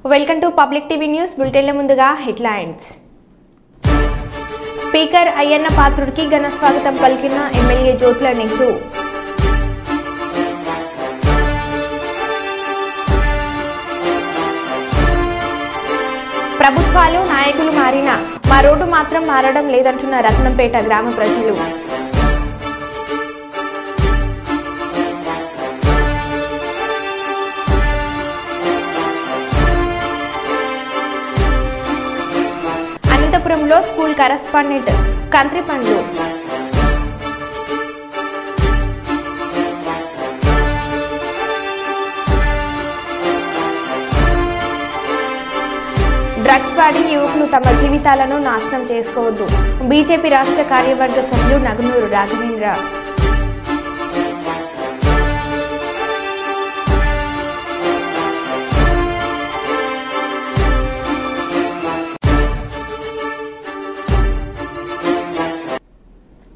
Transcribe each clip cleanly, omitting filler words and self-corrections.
Welcome to public TV news బులెటిన్ల ముందుగా headlines. Speaker Ayyanna పాత్రుడికి ఘన స్వాగతం పలికిన ఎమ్మెల్యే జ్యోతుల నెహ్రూ. ప్రభుత్వాలు నాయకులు మారినా మా రోడ్డు మాత్రం మారడం లేదంటున్న రత్నంపేట గ్రామ ప్రజలు. అనంతపురంలో స్కూల్ కరెస్పాండెంట్ కంత్రిపండ్లు. డ్రగ్స్ వాడి యువకులు తమ జీవితాలను నాశనం చేసుకోవద్దు. బీజేపీ రాష్ట్ర కార్యవర్గ సభ్యులు నగనూరు రాఘవేంద్ర.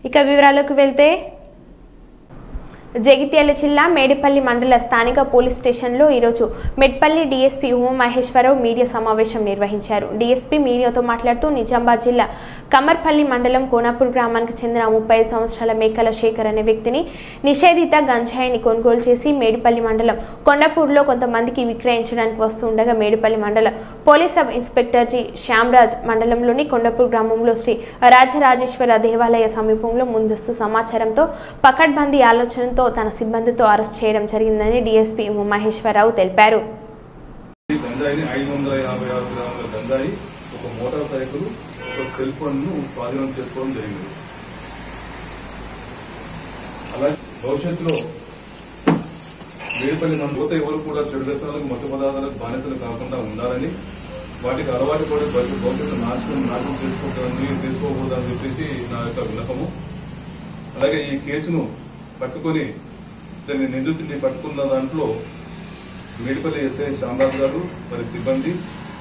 ఇక వివరాలకు వెళ్తే జగిత్యాల జిల్లా మేడిపల్లి మండల స్థానిక పోలీస్ స్టేషన్లో ఈరోజు మెట్పల్లి డీఎస్పీ ఉమామహేశ్వరరావు మీడియా సమావేశం నిర్వహించారు. డీఎస్పీ మీడియాతో మాట్లాడుతూ నిజామాబాద్ జిల్లా కమర్పల్లి మండలం కోనాపూర్ గ్రామానికి చెందిన 35 సంవత్సరాల మేకల శేఖర్ అనే వ్యక్తిని నిషేధిత గంజాయిని కొనుగోలు చేసి మేడిపల్లి మండలం కొండపూర్లో కొంతమందికి విక్రయించడానికి వస్తుండగా మేడిపల్లి మండల police sub inspector G Shyamraj మండలంలోని కొండపూర్ గ్రామంలో శ్రీ రాజరాజేశ్వర దేవాలయ సమీపంలో ముందస్తు సమాచారంతో పకడ్బందీ ఆలోచనతో తన సిబ్బందితో అరెస్ట్ చేయడం జరిగిందని డీఎస్పీ ఉమామహేశ్వరరావు తెలిపారు. సెల్ ఫోన్ ను స్వాధీనం చేసుకోవడం జరిగింది. అలాగే భవిష్యత్తులో మేడిపల్లి మన యువత ఎవరు కూడా చెడు వ్యసనాలకు మత్తు పదార్థాలకు బానిసలు కాకుండా ఉండాలని, వాటికి అలవాటు పడి భవిష్యత్తు నాశనం చేసుకోకూడదని చెప్పేసి నా యొక్క విన్నపము. అలాగే ఈ కేసును పట్టుకుని దాన్ని నిందితుడిని పట్టుకున్న దాంట్లో మేడిపల్లి ఎస్ఐ శ్యామరాజు గారు మరి సిబ్బంది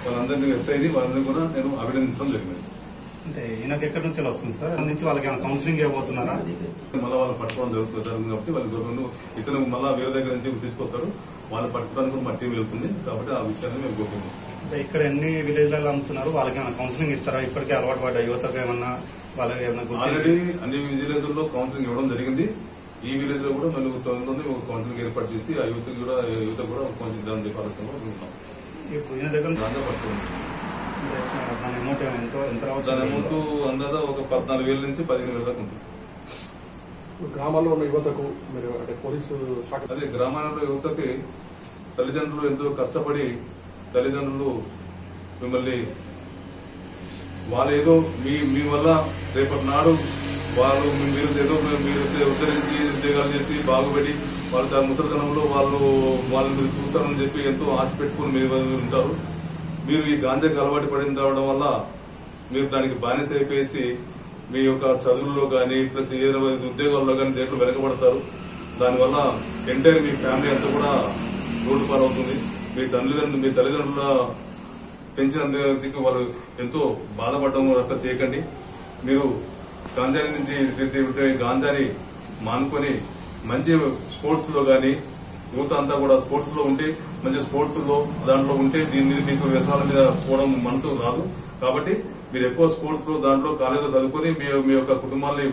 వాళ్ళందరినీ ఎస్ఐని వాళ్ళని కూడా నేను అభినందించడం జరిగింది. అంటే ఈయనకి ఎక్కడి నుంచి వస్తుంది సార్? నుంచి వాళ్ళకి కౌన్సిలింగ్ ఇవ్వబోతున్నారా? మళ్ళీ వాళ్ళు పట్టుకోవడం జరుగుతుంది కాబట్టి వాళ్ళు ఇతను మళ్ళీ వేరే దగ్గర నుంచి తీసుకొస్తారు. వాళ్ళు పట్టుకోవడానికి కూడా మా టీం వెళ్తుంది కాబట్టి ఆ విషయాన్ని మేము కోరుకుంటున్నాం. అంటే ఇక్కడ ఎన్ని విలేజ్లలో అమ్ముతున్నారు? వాళ్ళకి ఏమైనా కౌన్సిలింగ్ ఇస్తారా? ఇప్పటికే అలవాటు పడ్డ యువతకు ఏమన్నా వాళ్ళకి ఏమన్నా? ఆల్రెడీ అన్ని విలేజ్లలో కౌన్సిలింగ్ ఇవ్వడం జరిగింది. ఈ విలేజ్ లో కూడా మేము తొందరలోనే ఒక కౌన్సిలింగ్ ఏర్పాటు చేసి ఆ యువత కూడా కౌన్సిలింగ్ ఇద్దామని చెప్పి ఆలోచన ఇప్పుడు ఈయన దగ్గర పట్టుకుంటాం. దాని అమౌంట్ ఎంత రావచ్చు? దాని అమౌంట్ అందాజ ఒక 14,000 నుంచి 15,000 దాకా ఉంటుంది. గ్రామాల్లో ఉన్న యువతకు మీరు అంటే పోలీసు శాఖ అదే గ్రామాలలో యువతకి తల్లిదండ్రులు ఎంతో కష్టపడి తల్లిదండ్రులు మిమ్మల్ని వాళ్ళేదో మీ వల్ల రేపటి నాడు వాళ్ళు మీరు ఏదో మీరు ఉద్ధరించి ఉద్యోగాలు చేసి బాగుపడి వాళ్ళ ముద్రతనంలో వాళ్ళు మీరు చూస్తారని చెప్పి ఎంతో ఆశ పెట్టుకుని మీరు ఉంటారు. మీరు ఈ గాంజాకి అలవాటు పడిన రావడం వల్ల మీరు దానికి బానిస అయిపోయేసి మీ యొక్క చదువుల్లో కానీ ప్లస్ ఏదైనా ఉద్యోగాల్లో కానీ దేంట్లో వెనకబడతారు. దానివల్ల ఎంటైర్ మీ ఫ్యామిలీ అంతా కూడా రోడ్డు పాలవుతుంది. మీ తల్లిదండ్రుల పెంచినందుకు వాళ్ళు ఎంతో బాధపడడం అట్లా చేయకండి. మీరు గాంజాని నుంచి గాంజాని మానుకొని మంచి స్పోర్ట్స్ లో గానీ యువత అంతా కూడా స్పోర్ట్స్ లో ఉంటే మంచి స్పోర్ట్స్ లో దాంట్లో ఉంటే దీని మీద మీకు వ్యసనాల మీద పోవడం మనసు రాదు. కాబట్టి మీరు ఎక్కువ స్పోర్ట్స్ లో దాంట్లో కాలేజీలో చదువుకొని మీ యొక్క కుటుంబాన్ని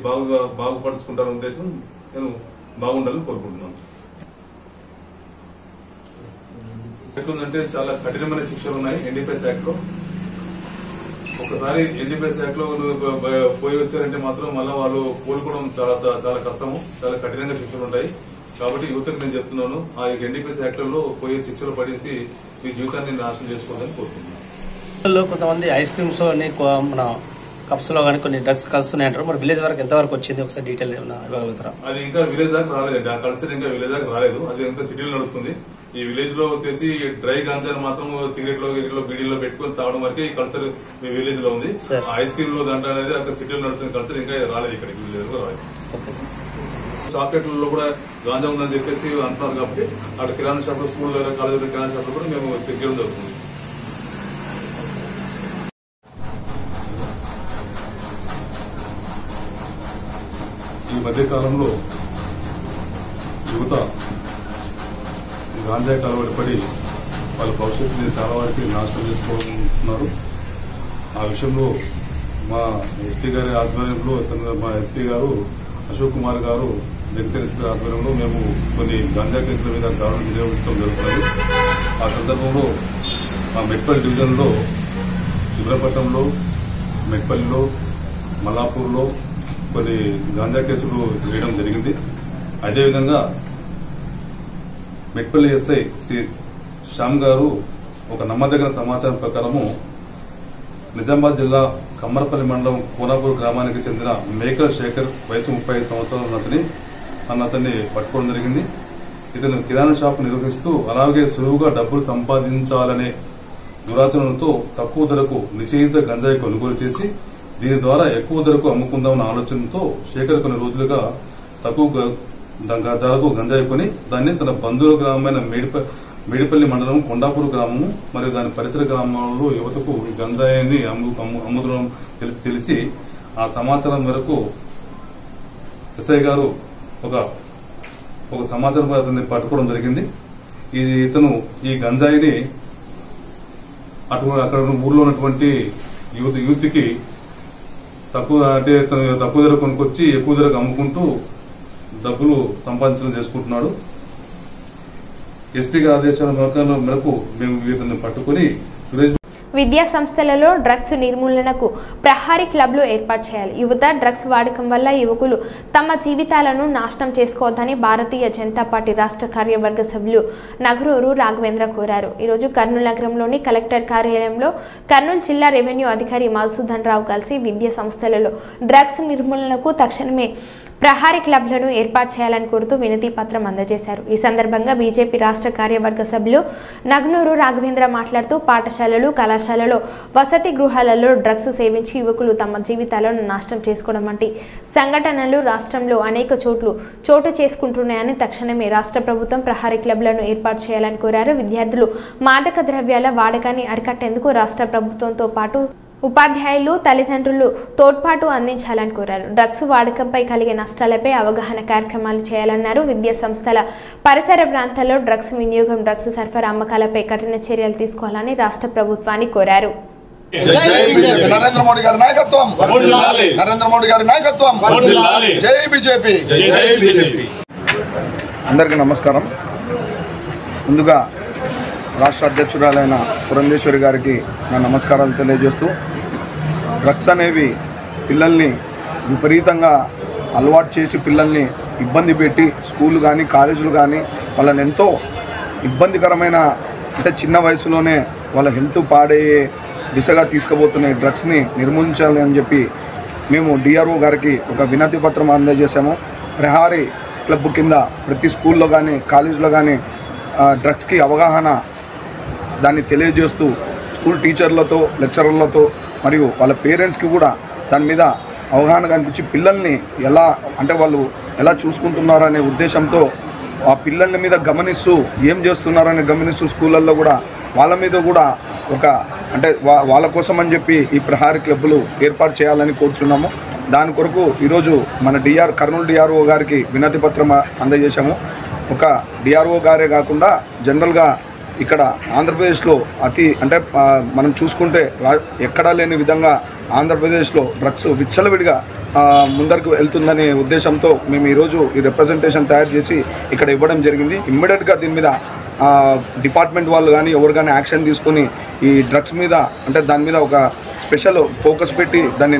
బాగుపరుచుకుంటారనే ఉద్దేశం నేను బాగుండాలని కోరుకుంటున్నాను. ఎట్లుందంటే చాలా కఠినమైన శిక్షలు ఉన్నాయి ఎన్డీపీఎస్ యాక్ట్ లో. ఒకసారి ఎన్డీపీఎస్ యాక్ట్ లో పోయి వచ్చారంటే మాత్రం మళ్ళీ వాళ్ళు కోలుకోవడం చాలా కష్టము. చాలా కఠినంగా శిక్షలు ఉంటాయి. కాబట్టి యువతకు నేను చెప్తున్నాను, ఆ ఎన్డీపీఎస్ యాక్ట్ లో పోయే శిక్షలు పడేసి మీ జీవితాన్ని నాశనం చేసుకోవాలని కోరుకుంటున్నాను. కొంతమంది ఐస్ క్రీమ్స్ మన కప్స్ లో కానీ కొన్ని డ్రగ్స్ కలుస్తున్నాయి అంటారు. మరి విలేజ్ వరకు ఎంతవరకు వచ్చింది ఒకసారి డీటెయిల్ ఇవ్వగలుగుతారా? అది ఇంకా విలేజ్ దాకా రాలేదండి. ఆ కల్చర్ ఇంకా విలేజ్ దాకా రాలేదు. అది ఇంకా సిటీలో నడుస్తుంది. ఈ విలేజ్ లో వచ్చేసి డ్రై గాంజాని మాత్రం సిగరెట్ లో బీడీలో పెట్టుకుని తాగడం వరకే ఈ కల్చర్ మీ విలేజ్ లో ఉంది. ఐస్ క్రీమ్ లో దాంట్లో అనేది అక్కడ సిటీలో నడుస్తున్న కల్చర్ ఇంకా రాలేదు. ఇక్కడ విలేజ్ లో రాలేదు. చాక్లెట్లలో కూడా గాంజా ఉందని చెప్పేసి అంటున్నారు కాబట్టి అక్కడ కిరాణా షాప్ లో స్కూల్ కాలేజీలో కిరాణా షాప్ లో కూడా మేము చెక్ చేయడం జరుగుతుంది. ఈ మధ్యకాలంలో యువత గాంజాకి అలవాటు పడి వాళ్ళ భవిష్యత్తుని చాలా వరకు నాశనం చేసుకోనున్నారు. ఆ విషయంలో మా ఎస్పీ గారి ఆధ్వర్యంలో మా ఎస్పీ గారు అశోక్ కుమార్ గారు జగిత్యాల ఎస్పీ ఆధ్వర్యంలో మేము కొన్ని గాంజా కేసుల మీద దాడులు నిర్వహించడం జరుగుతుంది. ఆ సందర్భంలో మా మెట్పల్లి డివిజన్లో ఇబ్రపట్నంలో, మెట్పల్లిలో, మల్లాపూర్లో కొన్ని గాంజా కేసులు వేయడం జరిగింది. అదేవిధంగా మెట్పల్లి ఎస్ఐ శ్రీ శ్యామ్ గారు ఒక నమ్మదగిన సమాచారం ప్రకారము నిజామాబాద్ జిల్లా కమ్మరపల్లి మండలం కోనాపూర్ గ్రామానికి చెందిన మేకల శేఖర్ వయసు 35 సంవత్సరాల అతన్ని పట్టుకోవడం జరిగింది. ఇతను కిరాణా షాప్ నిర్వహిస్తూ అలాగే సులువుగా డబ్బులు సంపాదించాలనే దురాచరణతో తక్కువ ధరకు నిషేధిత గంజాయి కొనుగోలు చేసి దీని ద్వారా ఎక్కువ ధరకు అమ్ముకుందామన్న ఆలోచనతో శేఖర్ కొన్ని రోజులుగా తక్కువ ధరకు గంజాయి కొని దాన్ని తన బంధువుల గ్రామమైన మేడిపల్లి మండలం కొండాపూర్ గ్రామము మరియు దాని పరిసర గ్రామాల్లో యువతకు ఈ గంజాయిని అమ్ముదడం తెలిసి ఆ సమాచారం మేరకు ఎస్ఐ గారు ఒక సమాచారం అతన్ని పట్టుకోవడం జరిగింది. ఇతను ఈ గంజాయిని అక్కడ ఊర్లో ఉన్నటువంటి యూత్కి తక్కువ ధర కొనుక్కొచ్చి ఎక్కువ ధరకు అమ్ముకుంటూ డబ్బులు సంపాదించడం చేసుకుంటున్నాడు. ఎస్పీ గారి ఆదేశాల మేరకు మేము వీటిని పట్టుకుని విద్యా సంస్థలలో డ్రగ్స్ నిర్మూలనకు ప్రహారీ క్లబ్లు ఏర్పాటు చేయాలి. యువత డ్రగ్స్ వాడకం వల్ల యువకులు తమ జీవితాలను నాశనం చేసుకోవద్దని భారతీయ జనతా పార్టీ రాష్ట్ర కార్యవర్గ సభ్యులు నగరూరు రాఘవేంద్ర కోరారు. ఈరోజు కర్నూలు నగరంలోని కలెక్టర్ కార్యాలయంలో కర్నూలు జిల్లా రెవెన్యూ అధికారి మధుసూదన్ రావు కలిసి విద్యా సంస్థలలో డ్రగ్స్ నిర్మూలనకు తక్షణమే ప్రహారీ క్లబ్లను ఏర్పాటు చేయాలని కోరుతూ వినతి పత్రం అందజేశారు. ఈ సందర్భంగా బీజేపీ రాష్ట్ర కార్యవర్గ సభ్యులు నగనూరు రాఘవేంద్ర మాట్లాడుతూ పాఠశాలలు, కళాశాలలో, వసతి గృహాలలో డ్రగ్స్ సేవించి యువకులు తమ జీవితాలను నాశనం చేసుకోవడం వంటి సంఘటనలు రాష్ట్రంలో అనేక చోటు చేసుకుంటున్నాయని తక్షణమే రాష్ట్ర ప్రభుత్వం ప్రహారీ క్లబ్లను ఏర్పాటు చేయాలని కోరారు. విద్యార్థులు మాదక ద్రవ్యాల వాడకాన్ని అరికట్టేందుకు రాష్ట్ర ప్రభుత్వంతో పాటు ఉపాధ్యాయులు, తల్లిదండ్రులు తోడ్పాటు అందించాలని కోరారు. డ్రగ్స్ వాడకంపై కలిగే నష్టాలపై అవగాహన కార్యక్రమాలు చేయాలన్నారు. విద్యా సంస్థల పరిసర ప్రాంతాల్లో డ్రగ్స్ వినియోగం, డ్రగ్స్ సరఫరా, అమ్మకాలపై కఠిన చర్యలు తీసుకోవాలని రాష్ట్ర ప్రభుత్వాన్ని కోరారు. నరేంద్ర మోడీ గారి నాయకత్వం, నరేంద్ర మోడీ గారి నాయకత్వం, జై బీజేపీ. అందరికీ నమస్కారం. ముందుగా రాష్ట్ర అధ్యక్షురాలైన పురంధేశ్వరి గారికి నా నమస్కారాలు తెలియజేస్తూ, డ్రగ్స్ అనేవి పిల్లల్ని విపరీతంగా అలవాటు చేసి పిల్లల్ని ఇబ్బంది పెట్టి స్కూళ్ళు కానీ కాలేజీలు కానీ వాళ్ళని ఎంతో ఇబ్బందికరమైన, అంటే చిన్న వయసులోనే వాళ్ళ హెల్త్ పాడయ్యే దిశగా తీసుకుపోతున్న డ్రగ్స్ని నిర్మూలించాలి అని చెప్పి మేము డిఆర్ఓ గారికి ఒక వినతి పత్రం అందజేసాము. ప్రహారీ క్లబ్ కింద ప్రతి స్కూల్లో కానీ కాలేజీలో కానీ డ్రగ్స్కి అవగాహన దాన్ని తెలియజేస్తూ స్కూల్ టీచర్లతో, లెక్చరర్లతో మరియు వాళ్ళ పేరెంట్స్కి కూడా దాని మీద అవగాహన కనిపించి పిల్లల్ని వాళ్ళు ఎలా చూసుకుంటున్నారనే ఉద్దేశంతో ఆ పిల్లల మీద గమనిస్తూ ఏం చేస్తున్నారని గమనిస్తూ స్కూళ్ళల్లో కూడా వాళ్ళ మీద కూడా వాళ్ళ కోసం అని చెప్పి ఈ ప్రహారీ క్లబ్లు ఏర్పాటు చేయాలని కోరుచున్నాము. దాని కొరకు ఈరోజు మన కర్నూలు డిఆర్ఓ గారికి వినతి పత్రం అందజేశాము. ఒక డిఆర్ఓ గారే కాకుండా జనరల్గా ఇక్కడ ఆంధ్రప్రదేశ్లో మనం చూసుకుంటే ఎక్కడా లేని విధంగా ఆంధ్రప్రదేశ్లో డ్రగ్స్ విచ్చలవిడిగా ముందరకు వెళ్తుందనే ఉద్దేశంతో మేము ఈరోజు ఈ రిప్రజెంటేషన్ తయారు చేసి ఇక్కడ ఇవ్వడం జరిగింది. ఇమ్మీడియట్గా దీని మీద డిపార్ట్మెంట్ వాళ్ళు కానీ ఎవరు కానీ యాక్షన్ తీసుకొని ఈ డ్రగ్స్ మీద దాని మీద ఒక స్పెషల్ ఫోకస్ పెట్టి దాన్ని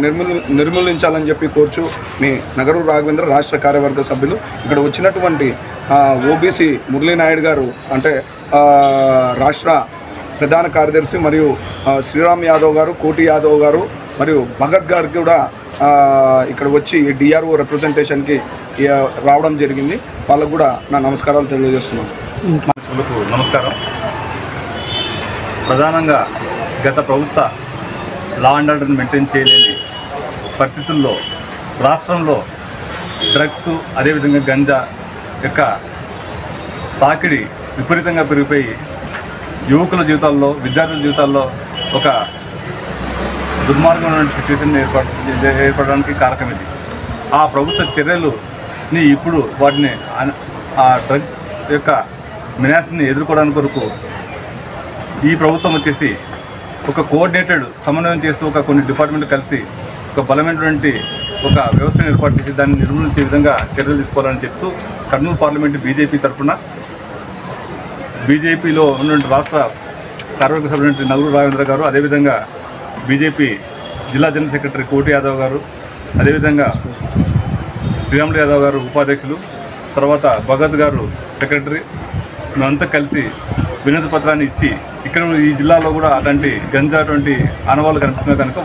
నిర్మూలించాలని చెప్పి కోర్చు మీ నగరూరు రాఘవేంద్ర రాష్ట్ర కార్యవర్గ సభ్యులు. ఇక్కడ వచ్చినటువంటి ఓబీసీ మురళీనాయుడు గారు రాష్ట్ర ప్రధాన కార్యదర్శి మరియు శ్రీరామ్ యాదవ్ గారు, కోటి యాదవ్ గారు మరియు భగత్ గారికి కూడా ఇక్కడ వచ్చి డిఆర్ఓ రిప్రజెంటేషన్కి రావడం జరిగింది. వాళ్ళకు కూడా నా నమస్కారాలు తెలియజేస్తున్నాను. నమస్కారం. ప్రధానంగా గత ప్రభుత్వ లా అండ్ ఆర్డర్ని మెయింటైన్ చేయలేని పరిస్థితుల్లో రాష్ట్రంలో డ్రగ్స్ అదేవిధంగా గంజా యొక్క తాకిడి విపరీతంగా పెరిగిపోయి యువకుల జీవితాల్లో, విద్యార్థుల జీవితాల్లో ఒక దుర్మార్గమైన సిచ్యువేషన్ ఏర్పడడానికి కారకం ఇది. ఆ ప్రభుత్వ చర్యలుని ఇప్పుడు వాటిని ఆ డ్రగ్స్ యొక్క మినాసిని ఎదుర్కోవడానికి కొరకు ఈ ప్రభుత్వం వచ్చేసి ఒక కోఆర్డినేటెడ్ సమన్వయం చేస్తూ కొన్ని డిపార్ట్మెంట్ కలిసి ఒక బలమైనటువంటి ఒక వ్యవస్థను ఏర్పాటు చేసి దాన్ని నిర్మూలించే విధంగా చర్యలు తీసుకోవాలని చెప్తూ కర్నూలు పార్లమెంటు బీజేపీ తరఫున బీజేపీలో ఉన్నటువంటి రాష్ట్ర కార్యవర్గ సభ్యులు నగూరు రావేంద్ర గారు, అదేవిధంగా బీజేపీ జిల్లా జనరల్ సెక్రటరీ కోటి యాదవ్ గారు, అదేవిధంగా శ్రీరాములు యాదవ్ గారు ఉపాధ్యక్షులు, తర్వాత భగత్ గారు సెక్రటరీ, మేమంతా కలిసి వినతి పత్రాన్ని ఇచ్చి ఇక్కడ ఈ జిల్లాలో కూడా అటువంటి గంజా అటువంటి ఆనవాళ్ళు కనిపిస్తున్నాయి కనుక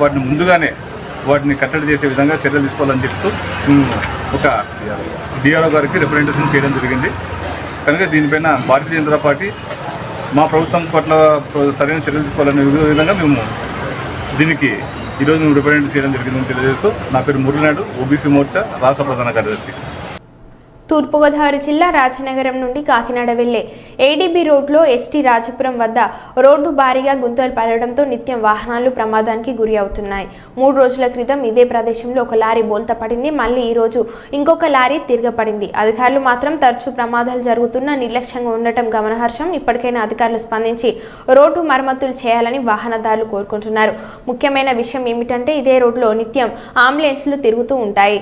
వాటిని కట్టడి చేసే విధంగా చర్యలు తీసుకోవాలని చెప్తూ ఒక డిఆర్ఓ గారికి రిప్రజెంటేషన్ చేయడం జరిగింది. కనుక దీనిపైన భారతీయ జనతా పార్టీ మా ప్రభుత్వం పట్ల సరైన చర్యలు తీసుకోవాలనే విధంగా మేము దీనికి ఈరోజు మేము రిప్రజెంట్ చేయడం జరిగిందని తెలియజేస్తూ నా పేరు మురళీనాయుడు, ఓబీసీ మోర్చా రాష్ట్ర ప్రధాన కార్యదర్శి. తూర్పుగోదావరి జిల్లా రాజనగరం నుండి కాకినాడ వెళ్లే ఏడీబీ రోడ్లో ఎస్టీ రాజపురం వద్ద రోడ్డు భారీగా గుంతలు పడడంతో నిత్యం వాహనాలు ప్రమాదానికి గురి అవుతున్నాయి. 3 రోజుల క్రితం ఇదే ప్రదేశంలో ఒక లారీ బోల్తా పడింది. మళ్లీ ఈ రోజు ఇంకొక లారీ తిరగపడింది. అధికారులు మాత్రం తరచూ ప్రమాదాలు జరుగుతున్నా నిర్లక్ష్యంగా ఉండటం గమనార్హం. ఇప్పటికైనా అధికారులు స్పందించి రోడ్డు మరమ్మతులు చేయాలని వాహనదారులు కోరుకుంటున్నారు. ముఖ్యమైన విషయం ఏమిటంటే ఇదే రోడ్లో నిత్యం అంబులెన్స్లు తిరుగుతూ ఉంటాయి.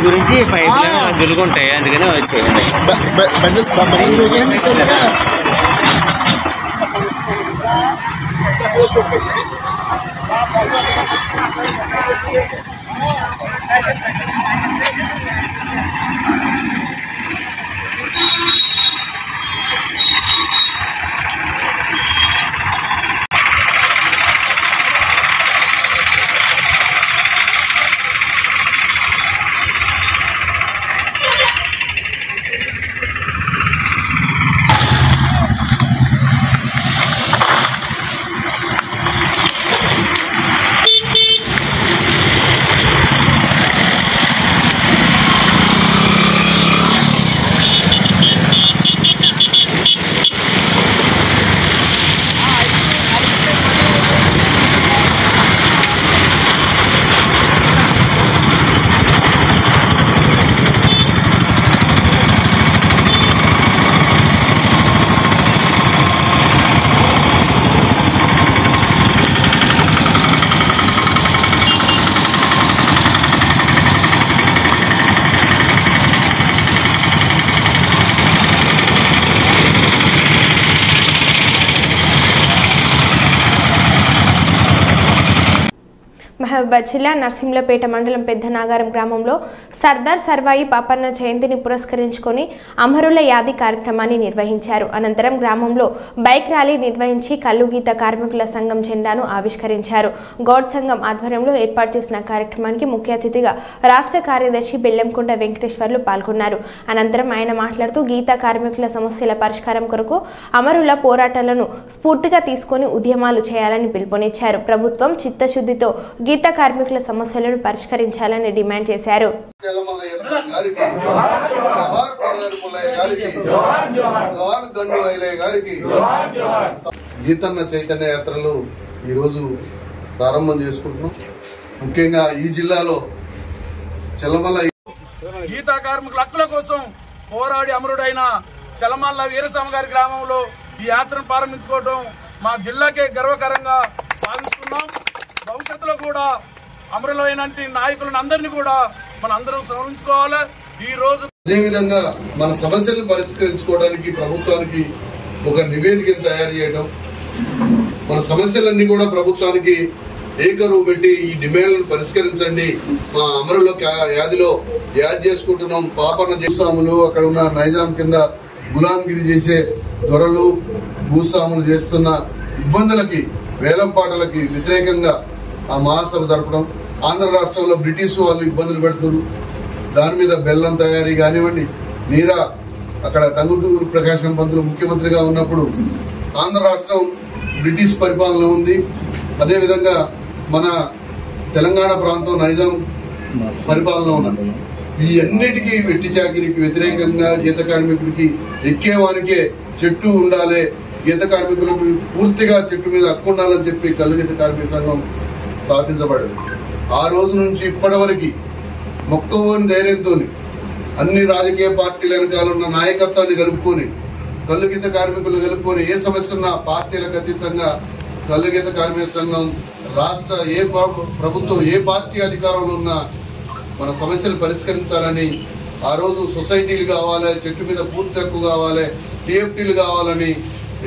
గురించి పైప్ లైన్ దులుగుంటాయి, అందుకని వచ్చాయి. మహబూబాబాద్ జిల్లా నర్సింహులపేట మండలం పెద్దనాగారం గ్రామంలో సర్దార్ సర్వాయి పాపన్న జయంతిని పురస్కరించుకొని అమరుల యాది కార్యక్రమాన్ని నిర్వహించారు. అనంతరం గ్రామంలో బైక్ ర్యాలీ నిర్వహించి కల్లుగీత కార్మికుల సంఘం జెండాను ఆవిష్కరించారు. గౌడ్ సంఘం ఆధ్వర్యంలో ఏర్పాటు చేసిన కార్యక్రమానికి ముఖ్య అతిథిగా రాష్ట్ర కార్యదర్శి బెల్లంకొండ వెంకటేశ్వర్లు పాల్గొన్నారు. అనంతరం ఆయన మాట్లాడుతూ గీత కార్మికుల సమస్యల పరిష్కారం కొరకు అమరుల పోరాటాలను స్ఫూర్తిగా తీసుకొని ఉద్యమాలు చేయాలని పిలుపునిచ్చారు. ప్రభుత్వం చిత్తశుద్ధితో గీత కార్మికుల సమస్యలను పరిష్కరించాలని డిమాండ్ చేశారు. గీతన్న చైతన్య యాత్రలు ఈరోజు ప్రారంభం చేసుకుంటున్నాం. ముఖ్యంగా ఈ జిల్లాలో చలమల్ల గీతా కార్మికుల హక్కుల కోసం పోరాడి అమరుడైన చలమల్ల వీరస్వామి గారి గ్రామంలో ఈ యాత్రను ప్రారంభించుకోవడం మా జిల్లాకే గర్వకారంగా భావిస్తున్నాం. భవిష్యత్తులో కూడా అమరులైన నాయకులను అందరినీ కూడా మన అందరం స్మరించుకోవాలి. ఈ రోజు అదేవిధంగా మన సమస్యలను పరిష్కరించుకోవడానికి ప్రభుత్వానికి ఒక నివేదికను తయారు చేయడం, మన సమస్యలన్నీ కూడా ప్రభుత్వానికి ఏకరువు పెట్టి ఈ డిమాండ్లను పరిష్కరించండి, మా అమరుల యాదిలో యాద్ చేసుకుంటున్నాం. పాపన్న భూస్వాములు అక్కడ ఉన్న నైజాం కింద గులాంగిరి చేసే దొరలు భూస్వాములు చేస్తున్న ఇబ్బందులకి వేలంపాటలకి వ్యతిరేకంగా ఆ మహాసభ జరపడం. ఆంధ్ర రాష్ట్రంలో బ్రిటిష్ వాళ్ళు ఇబ్బందులు పెడుతున్నారు. దాని మీద బెల్లం తయారీ కానివ్వండి, నీరా అక్కడ టంగుటూరు ప్రకాశం పంతులు ముఖ్యమంత్రిగా ఉన్నప్పుడు ఆంధ్ర రాష్ట్రం బ్రిటిష్ పరిపాలన ఉంది. అదేవిధంగా మన తెలంగాణ ప్రాంతం నైజాం పరిపాలన ఉన్నది. ఈ అన్నిటికీ వెట్టి చాకిరికి వ్యతిరేకంగా గీత కార్మికుడికి ఎక్కేవానికే చెట్టు ఉండాలి, గీత కార్మికులకు పూర్తిగా చెట్టు మీద హక్కు ఉండాలని చెప్పి కల్లుగీత కార్మిక సంఘం స్థాపించబడింది. ఆ రోజు నుంచి ఇప్పటి వరకు మొక్కవోని ధైర్యంతో అన్ని రాజకీయ పార్టీల వెనకాల ఉన్న నాయకత్వాన్ని కలుపుకొని కల్లుగీత కార్మికులు కలుపుకొని ఏ సమస్య ఉన్నా పార్టీలకు అతీతంగా కల్లుగీత కార్మిక సంఘం రాష్ట్ర ప్రభుత్వం ఏ పార్టీ అధికారంలో ఉన్నా మన సమస్యలు పరిష్కరించాలని ఆ రోజు సొసైటీలు కావాలి, చెట్టు మీద పూర్తి హక్కు కావాలి, టీఎఫ్టీలు కావాలని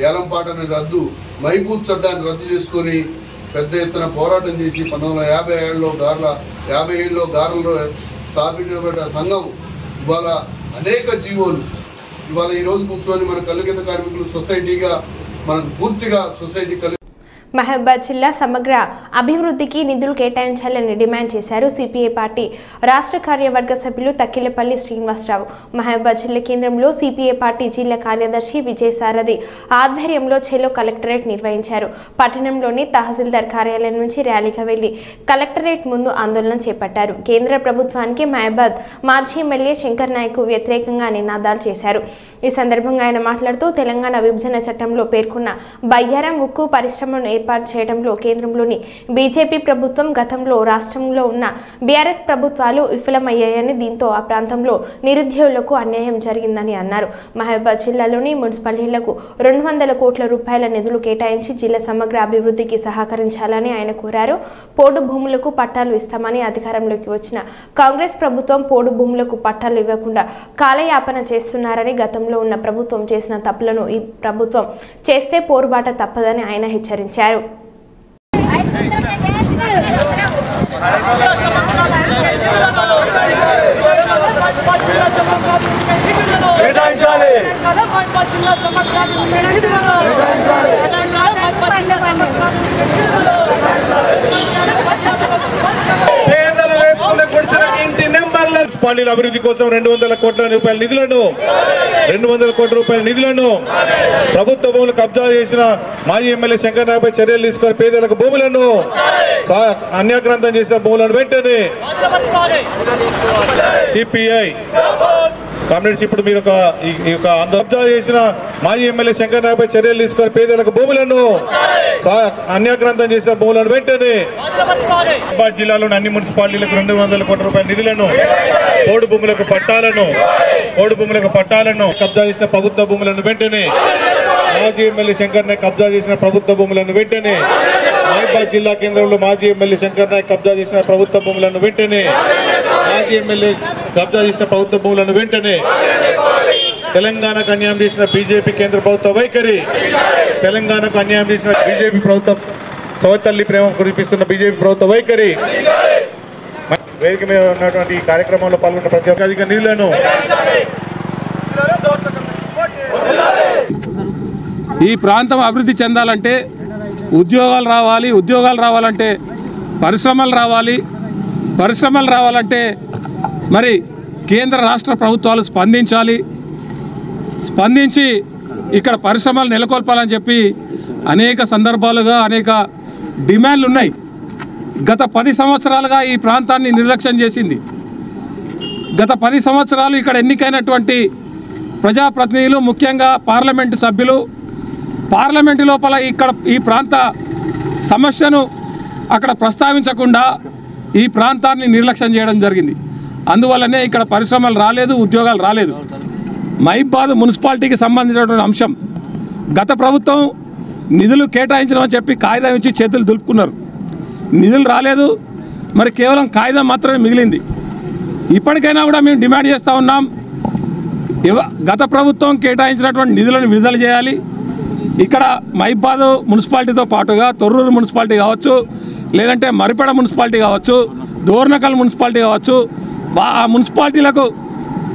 ఏలంపాటని రద్దు, మైబూత్ చట్టాన్ని రద్దు చేసుకొని పెద్ద ఎత్తున పోరాటం చేసి 1957లో గార్లలో స్థాపించబడ్డ సంఘం ఇవాళ అనేక జీవోలు ఇవాళ ఈరోజు కూర్చొని మన కల్లుగీత కార్మికులు సొసైటీగా మనకు పూర్తిగా సొసైటీ మహబూబాద్ జిల్లా సమగ్ర అభివృద్ధికి నిధులు కేటాయించాలని డిమాండ్ చేశారు సిపిఐ పార్టీ రాష్ట్ర కార్యవర్గ సభ్యులు తక్కిలపల్లి శ్రీనివాసరావు. మహబూబాద్ జిల్లా కేంద్రంలో సిపిఐ పార్టీ జిల్లా కార్యదర్శి విజయసారథి ఆధ్వర్యంలో చెలో కలెక్టరేట్ నిర్వహించారు. పట్టణంలోని తహసీల్దార్ కార్యాలయం నుంచి ర్యాలీగా వెళ్లి కలెక్టరేట్ ముందు ఆందోళన చేపట్టారు. కేంద్ర ప్రభుత్వానికి మహబూబాద్ మాజీ ఎమ్మెల్యే శంకర్ నాయక్ వ్యతిరేకంగా నినాదాలు చేశారు. ఈ సందర్భంగా ఆయన మాట్లాడుతూ తెలంగాణ విభజన చట్టంలో పేర్కొన్న బయ్యారం ఉక్కు పరిశ్రమను ఏర్పాటు చేయడంలో కేంద్రంలోని బీజేపీ ప్రభుత్వం గతంలో రాష్ట్రంలో ఉన్న బీఆర్ఎస్ ప్రభుత్వాలు విఫలమయ్యాయని, దీంతో ఆ ప్రాంతంలో నిరుద్యోగులకు అన్యాయం జరిగిందని అన్నారు. మహబూబాద్ జిల్లాలోని మున్సిపాలిటీలకు 200 కోట్ల రూపాయల నిధులు కేటాయించి జిల్లా సమగ్ర అభివృద్ధికి సహకరించాలని ఆయన కోరారు. పోడు భూములకు పట్టాలు ఇస్తామని అధికారంలోకి వచ్చిన కాంగ్రెస్ ప్రభుత్వం పోడు భూములకు పట్టాలు ఇవ్వకుండా కాలయాపన చేస్తున్నారని, గతంలో ఉన్న ప్రభుత్వం చేసిన తప్పులను ఈ ప్రభుత్వం చేస్తే పోరుబాట తప్పదని ఆయన హెచ్చరించారు. మున్సిపాలిటీల అభివృద్ధి కోసం 200 కోట్ల రూపాయల నిధులను ప్రభుత్వ భూములు కబ్జా చేసిన మాజీ ఎమ్మెల్యే శంకర్ నాయక్పై చర్యలు తీసుకొని పేదలకు భూములను అన్యాక్రాంతం చేసిన భూములను వెంటనే సిపిఐ కామ్రేడ్స్ ఇప్పుడు మీరు కబ్జా చేసిన మాజీ ఎమ్మెల్యే శంకర్ నాయక్పై చర్యలు తీసుకొని పేదలకు భూములను అన్యాక్రాంతం చేసిన భూములను వెంటనే జిల్లాలోని అన్ని మున్సిపాలిటీలకు 200 కోట్ల రూపాయల నిధులను పోడు భూములకు పట్టాలను కబ్జా చేసిన ప్రభుత్వ భూములను వెంటనే మాజీ ఎమ్మెల్యే శంకర్ నాయక్ కబ్జా చేసిన ప్రభుత్వ భూములను వెంటనే మహబూబాద్ జిల్లా కేంద్రంలో మాజీ ఎమ్మెల్యే శంకర్ నాయక్ కబ్జా చేసిన ప్రభుత్వ భూములను వెంటనే తెలంగాణకు అన్యాయం చేసిన బీజేపీ కేంద్ర ప్రభుత్వ వైఖరి, తెలంగాణకు అన్యాయం చేసిన బీజేపీ ప్రభుత్వం సవతల్లి ప్రేమ కురిపిస్తున్న బీజేపీ ప్రభుత్వ వైఖరి, వేదిక మీద ఉన్నటువంటి ఈ కార్యక్రమంలో పాల్గొన్న ప్రతి ఒక్క అధిక నిధులను ఈ ప్రాంతం అభివృద్ధి చెందాలంటే ఉద్యోగాలు రావాలంటే పరిశ్రమలు రావాలంటే మరి కేంద్ర రాష్ట్ర ప్రభుత్వాలు స్పందించి ఇక్కడ పరిశ్రమలు నెలకొల్పాలని చెప్పి అనేక సందర్భాలుగా అనేక డిమాండ్లు ఉన్నాయి. గత 10 సంవత్సరాలుగా ఈ ప్రాంతాన్ని నిర్లక్ష్యం చేసింది. గత 10 సంవత్సరాలు ఇక్కడ ఎన్నికైనటువంటి ప్రజాప్రతినిధులు, ముఖ్యంగా పార్లమెంటు సభ్యులు పార్లమెంటు లోపల ఈ ప్రాంత సమస్యను అక్కడ ప్రస్తావించకుండా ఈ ప్రాంతాన్ని నిర్లక్ష్యం చేయడం జరిగింది. అందువల్లనే ఇక్కడ పరిశ్రమలు రాలేదు, ఉద్యోగాలు రాలేదు. మహబూబాద్ మున్సిపాలిటీకి సంబంధించినటువంటి అంశం, గత ప్రభుత్వం నిధులు కేటాయించమని చెప్పి కాగితం ఇచ్చి చేతులు దులుపుకున్నారు. నిధులు రాలేదు, మరి కేవలం కాగితం మాత్రమే మిగిలింది. ఇప్పటికైనా కూడా మేము డిమాండ్ చేస్తూ ఉన్నాం, గత ప్రభుత్వం కేటాయించినటువంటి నిధులను విడుదల చేయాలి. ఇక్కడ మహబూబాద్ మున్సిపాలిటీతో పాటుగా తొర్రూరు మున్సిపాలిటీ కావచ్చు, లేదంటే మరిపెడ మున్సిపాలిటీ కావచ్చు, దోర్నకల్ మున్సిపాలిటీ కావచ్చు, ఆ మున్సిపాలిటీలకు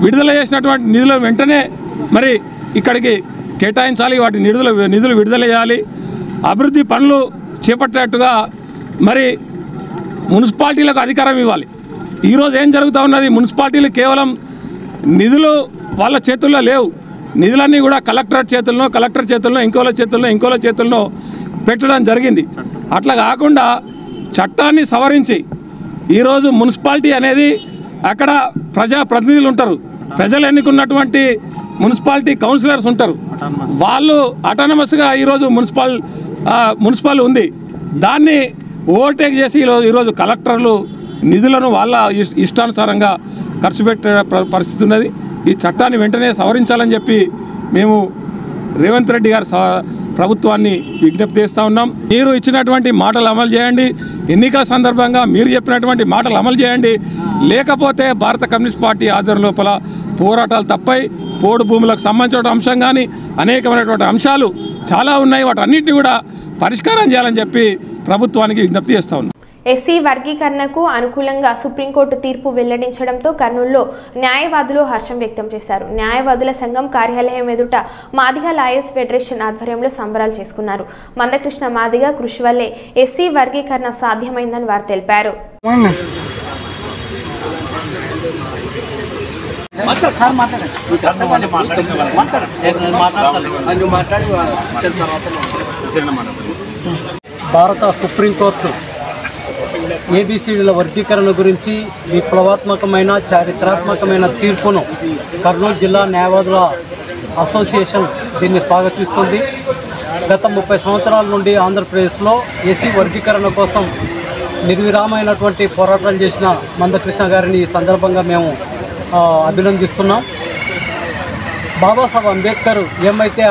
విడుదల చేసినటువంటి నిధులు వెంటనే మరి ఇక్కడికి కేటాయించాలి. వాటి నిధులు విడుదల చేయాలి. అభివృద్ధి పనులు చేపట్టేట్టుగా మరి మున్సిపాలిటీలకు అధికారం ఇవ్వాలి. ఈరోజు ఏం జరుగుతూ ఉన్నది, మున్సిపాలిటీలు కేవలం నిధులు వాళ్ళ చేతుల్లో లేవు. నిధులన్నీ కూడా కలెక్టర్ చేతుల్లో ఇంకోల చేతుల్లో పెట్టడం జరిగింది. అట్లా కాకుండా చట్టాన్ని సవరించి ఈరోజు మున్సిపాలిటీ అనేది అక్కడ ప్రజాప్రతినిధులు ఉంటారు, ప్రజలు ఎన్నుకున్నటువంటి మున్సిపాలిటీ కౌన్సిలర్స్ ఉంటారు. వాళ్ళు అటానమస్గా ఈరోజు మున్సిపల్ ఉంది. దాన్ని ఓవర్టేక్ చేసి ఈరోజు కలెక్టర్లు నిధులను వాళ్ళ ఇష్టానుసారంగా ఖర్చు పెట్టే పరిస్థితి ఉన్నది. ఈ చట్టాన్ని వెంటనే సవరించాలని చెప్పి మేము రేవంత్ రెడ్డి గారి ప్రభుత్వాన్ని విజ్ఞప్తి చేస్తూ ఉన్నాం. మీరు ఇచ్చినటువంటి మాటలు అమలు చేయండి, ఎన్నికల సందర్భంగా మీరు చెప్పినటువంటి మాటలు అమలు చేయండి. లేకపోతే భారత కమ్యూనిస్ట్ పార్టీ ఆధ్వర్యం లోపల పోరాటాలు తప్పాయి. పోడు భూములకు సంబంధించిన అంశం కానీ అనేకమైనటువంటి అంశాలు చాలా ఉన్నాయి. వాటన్నింటినీ కూడా పరిష్కారం చేయాలని చెప్పి ప్రభుత్వానికి విజ్ఞప్తి చేస్తూ ఉన్నాం. ఎస్సీ వర్గీకరణకు అనుకూలంగా సుప్రీంకోర్టు తీర్పు వెల్లడించడంతో కర్నూలులో న్యాయవాదులు హర్షం వ్యక్తం చేశారు. న్యాయవాదుల సంఘం కార్యాలయం ఎదుట మాదిగ లాయర్స్ ఫెడరేషన్ ఆధ్వర్యంలో సంబరాలు చేసుకున్నారు. మందకృష్ణ మాదిగ కృషి వల్లే ఎస్సీ వర్గీకరణ సాధ్యమైందని వారు తెలిపారు. భారత సుప్రీంకోర్టు ఏబిసిడీల వర్గీకరణ గురించి విప్లవాత్మకమైన చారిత్రాత్మకమైన తీర్పును కర్నూలు జిల్లా న్యాయవాదుల అసోసియేషన్ దీన్ని స్వాగతిస్తుంది. గత 30 సంవత్సరాల నుండి ఆంధ్రప్రదేశ్లో ఎస్సీ వర్గీకరణ కోసం నిర్విరామైనటువంటి పోరాటం చేసిన మందకృష్ణ గారిని ఈ సందర్భంగా మేము అభినందిస్తున్నాం. బాబాసాహెబ్ అంబేద్కర్ ఏమైతే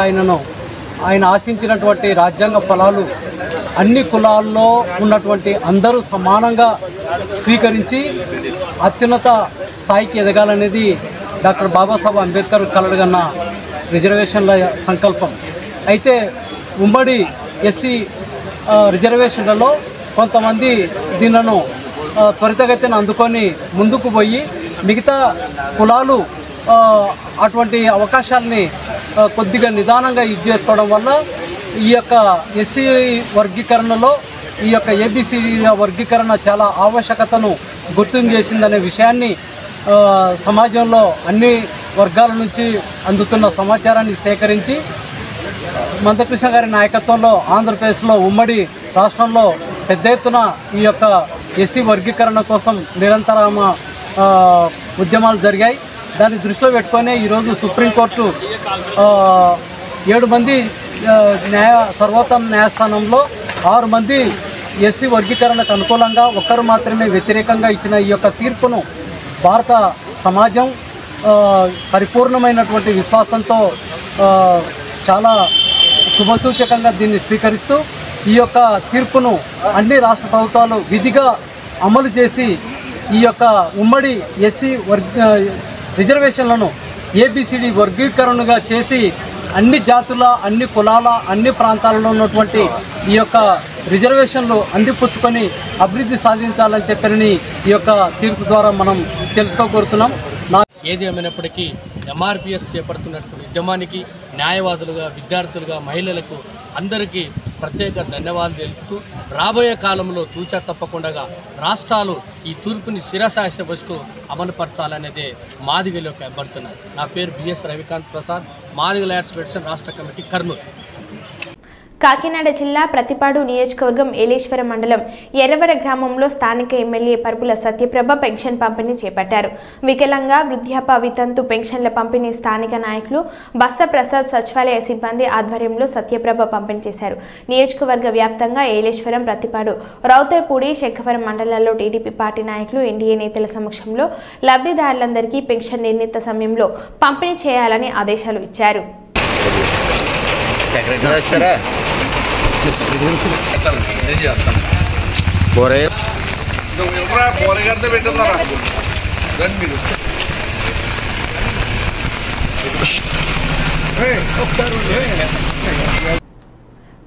ఆయన ఆశించినటువంటి రాజ్యాంగ ఫలాలు అన్ని కులాల్లో ఉన్నటువంటి అందరూ సమానంగా స్వీకరించి అత్యున్నత స్థాయికి ఎదగాలనేది డాక్టర్ బాబాసాహెబ్ అంబేద్కర్ కలలుగన్న రిజర్వేషన్ల సంకల్పం. అయితే ఉమ్మడి ఎస్సీ రిజర్వేషన్లలో కొంతమంది దీనిలను త్వరితగతిన అందుకొని ముందుకు పోయి మిగతా కులాలు అటువంటి అవకాశాలని కొద్దిగా నిదానంగా ఇది చేసుకోవడం వల్ల ఈ యొక్క ఎస్సీ వర్గీకరణలో ఈ యొక్క ఏబిసిడి వర్గీకరణ చాలా ఆవశ్యకతను గుర్తించేసిందనే విషయాన్ని సమాజంలో అన్ని వర్గాల నుంచి అందుతున్న సమాచారాన్ని సేకరించి మందకృష్ణ గారి నాయకత్వంలో ఆంధ్రప్రదేశ్లో ఉమ్మడి రాష్ట్రంలో పెద్ద ఎత్తున ఈ యొక్క ఎస్సీ వర్గీకరణ కోసం నిరంతర ఉద్యమాలు జరిగాయి. దాన్ని దృష్టిలో పెట్టుకొని ఈరోజు సుప్రీంకోర్టు 7 మంది సర్వోన్నత న్యాయస్థానంలో 6 మంది ఎస్సీ వర్గీకరణకు అనుకూలంగా ఒక్కరు మాత్రమే వ్యతిరేకంగా ఇచ్చిన ఈ యొక్క తీర్పును భారత సమాజం పరిపూర్ణమైనటువంటి విశ్వాసంతో చాలా శుభసూచకంగా దీన్ని స్వీకరిస్తూ ఈ యొక్క తీర్పును అన్ని రాష్ట్ర ప్రభుత్వాలు విధిగా అమలు చేసి ఈ యొక్క ఉమ్మడి ఎస్సీ రిజర్వేషన్లను ఏబిసిడి వర్గీకరణగా చేసి అన్ని జాతుల అన్ని కులాల అన్ని ప్రాంతాలలో ఉన్నటువంటి ఈ యొక్క రిజర్వేషన్లు అందిపుచ్చుకొని అభివృద్ధి సాధించాలని చెప్పని ఈ యొక్క తీర్పు ద్వారా మనం తెలుసుకోగలుగుతున్నాం. ఏది ఏమైనప్పటికీ ఎంఆర్పిఎస్ చేపడుతున్నటువంటి ఉద్యమానికి న్యాయవాదులుగా విద్యార్థులుగా మహిళలకు అందరికీ ప్రత్యేక ధన్యవాదాలు తెలుపుతూ రాబోయే కాలంలో తూచా తప్పకుండా రాష్ట్రాలు ఈ తీర్పుని శిరసాయవస్తూ అమలుపరచాలనేదే మాదిగల యొక్క అభ్యర్థన. నా పేరు BS Ravikanth Prasad, Madiga lawyers federation రాష్ట్ర కమిటీ కర్నూలు. కాకినాడ జిల్లా ప్రతిపాడు నియోజకవర్గం ఏలేశ్వరం మండలం ఎర్రవర గ్రామంలో స్థానిక ఎమ్మెల్యే పరుపుల సత్యప్రభ పెన్షన్ పంపిణీ చేపట్టారు. వికలాంగ వృద్ధాప్య వితంతు పెన్షన్ల పంపిణీ స్థానిక నాయకులు బస్స ప్రసాద్ సచివాలయ సిబ్బంది ఆధ్వర్యంలో సత్యప్రభ పంపిణీ చేశారు. నియోజకవర్గ వ్యాప్తంగా ఏలేశ్వరం, ప్రతిపాడు, రౌతర్పూడి, శంఖవరం మండలాల్లో టీడీపీ పార్టీ నాయకులు, ఎన్డీఏ నేతల సమక్షంలో లబ్ధిదారులందరికీ పెన్షన్ నిర్ణీత సమయంలో పంపిణీ చేయాలని ఆదేశాలు ఇచ్చారు.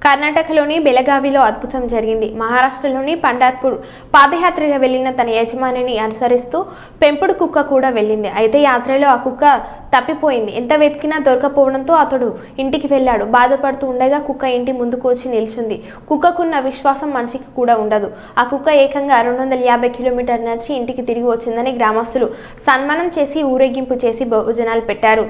కర్ణాటకలోని బెళగావిలో అద్భుతం జరిగింది. మహారాష్ట్రలోని పండార్పూర్ పాదయాత్రగా వెళ్లిన తన యజమానిని అనుసరిస్తూ పెంపుడు కుక్క కూడా వెళ్ళింది. అయితే యాత్రలో ఆ కుక్క తప్పిపోయింది. ఎంత వెతికినా దొరకపోవడంతో అతడు ఇంటికి వెళ్ళాడు. బాధపడుతూ ఉండగా కుక్క ఇంటి ముందుకు వచ్చి నిల్చుంది. కుక్కకున్న విశ్వాసం మనిషికి కూడా ఉండదు. ఆ కుక్క ఏకంగా 250 కిలోమీటర్లు నడిచి ఇంటికి తిరిగి వచ్చిందని గ్రామస్తులు సన్మానం చేసి ఊరేగింపు చేసి భోజనాలు పెట్టారు.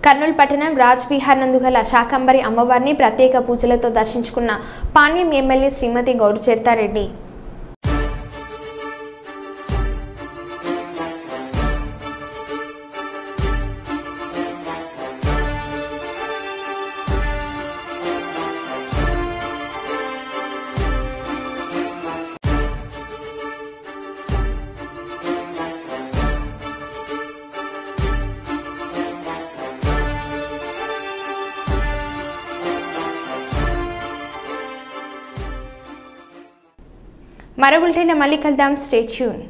కర్నూలు పట్టణం రాజ్ విహార్ నందు గల శాకంబరి అమ్మవారిని ప్రత్యేక పూజలతో దర్శించుకున్న పాణ్యం ఎమ్మెల్యే శ్రీమతి గౌరిచరితారెడ్డి. మరో బులెటిన్ మళ్ళీ కలుద్దాం. Stay tune.